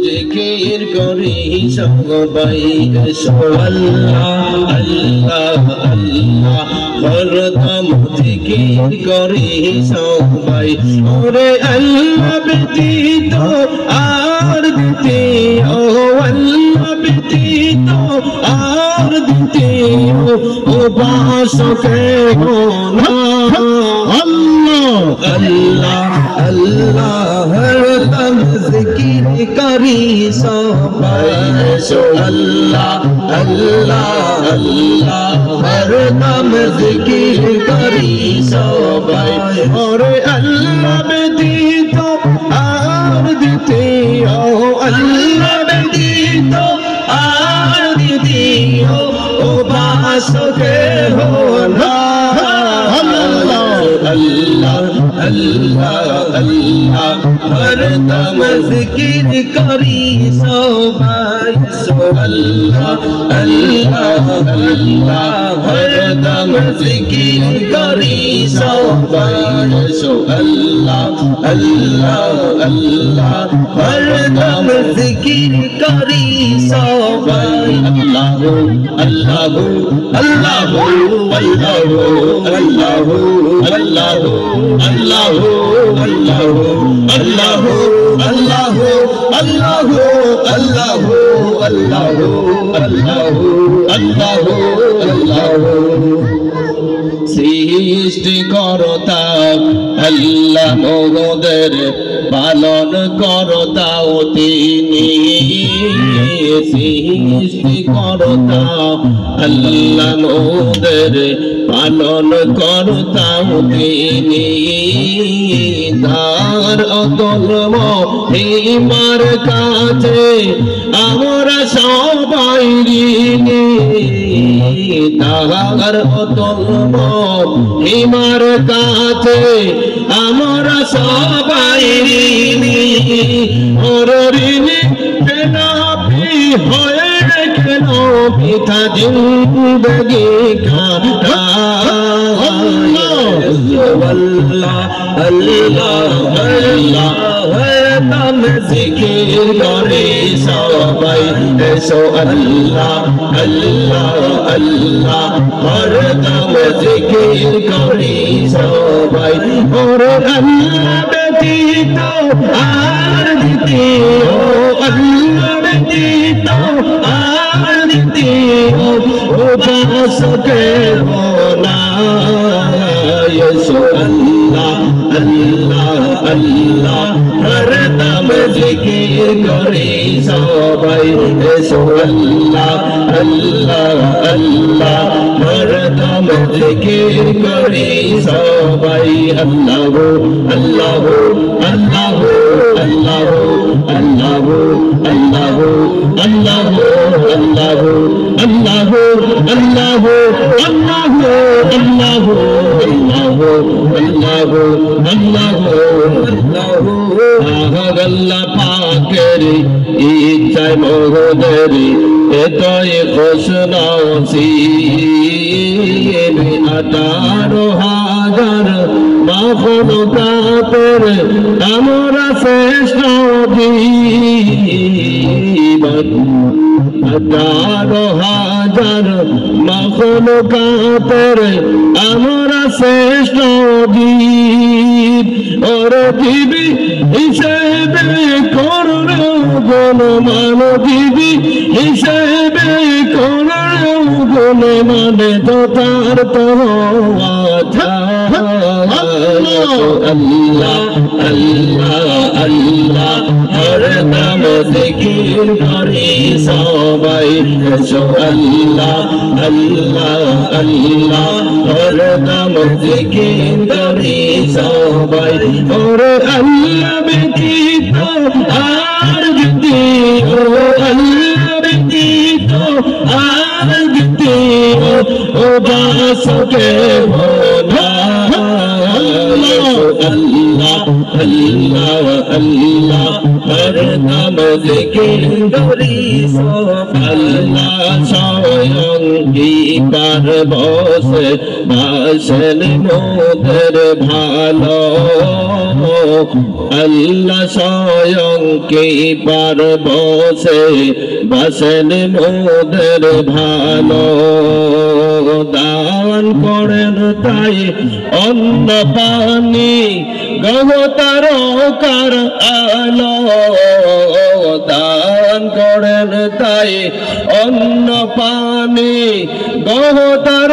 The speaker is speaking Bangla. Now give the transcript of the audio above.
জিকির করি সবাই এসো আল্লাহ আল্লাহ আল্লাহ হরদম জিকির করি সবাই ওরে আল্লাহ ব্যতীত আর দ্বিতীয় আল্লাহ ব্যতীত আর দ্বিতীয় উপাসকে না আল্লাহ আল্লাহ আল্লাহ হরদম জিকির করি সবাই এসো আল্লাহ আল্লাহ আল্লাহ হরদম জিকির করি সবাই ওরে আল্লাহ ব্যতীত আর দ্বিতীয় আল্লাহ ব্যতীত আর দ্বিতীয় উপাসকে না আল্লাহ আল্লাহ আল্লাহ হরদম জিকির করি সবাই আল্লাহ আল্লাহ আল্লাহ হরদম জিকির করি সবাই আল্লাহ আল্লাহ আল্লাহ হরদম জিকির করি সবাই আল্লাহ আল্লাহ আল্লাহ আল্লাহ আল্লাহ আল্লাহ আল্লাহ আল্লাহ আল্লাহ আল্লাহ আল্লাহ আল্লাহ আল্লাহ আল্লাহ আল্লাহ আল্লাহ সৃষ্টিকর্তা আল্লাহ মোদের পালন করতাও তিনি সৃষ্টিকর্তা আল্লাহ মোদের পালন করতাও তিনি তার অতল মহিমার কাছে আমরা সবাই ঋণী তাহার অতল মহিমার কাছে আমরা সবাই ঋণী ওর ঋণী কেন হয়ে কেন পিতা জিন্দগি কাটা আল্লাহ আল্লাহ আল্লাহ হরদম জিকির করে সবাই এসো আল্লাহ আল্লাহ আল্লাহ হরদম জিকির করে সবাই ওরে আল্লাহ ব্যতীত আর দ্বিতীয় আল্লাহ ব্যতীত আর দ্বিতীয় উপাসকে না আল্লাহ আল্লাহ আল্লাহ হরদম জিকির করে সবাই এসো আল্লাহ আল্লাহ আল্লাহ হরদম জিকির করে সবাই আল্লাহ আল্লাহ আল্লাহ আল্লাহ আল্লাহ আল্লাহ আল্লাহ আল্লাহ আল্লাহ আল্লাহ আল্লাহ আল্লাহ আল্লাহ পাকের ইচ্ছায় মোদের এতই খুশ নসিব 18,000 মাখলুকাতের আমরা শ্রেষ্ঠ জীবন 18,000 মাখলুকাতের আমরা শ্রেষ্ঠ জীব ওর জীবী হিসেবে করো গুণমান জীবী হিসেবে করো গুণমান তো তার তো আল্লাহ আল্লাহ আল্লাহ হরদম জিকির করে সবাই এসো আল্লাহ আল্লাহ আল্লাহ হরদম জিকির করে সবাই ওরে আল্লাহ ব্যতীত আর দ্বিতীয় আল্লাহ ব্যতীত আর দ্বিতীয় উপাসকে ভোলা আল্লাহ আল্লাহ আল্লাহ হরদম জিকির করি আল্লাহ স্বয়ং কি পার বসে বাসেন মোদের ভালো আল্লাহ স্বয়ং কি পার বসে বাসেন মোদের ভালো দান করেন তাই অন্ন পানি গহতার কার আলো দান করেন তাই অন্ন পানি গহতার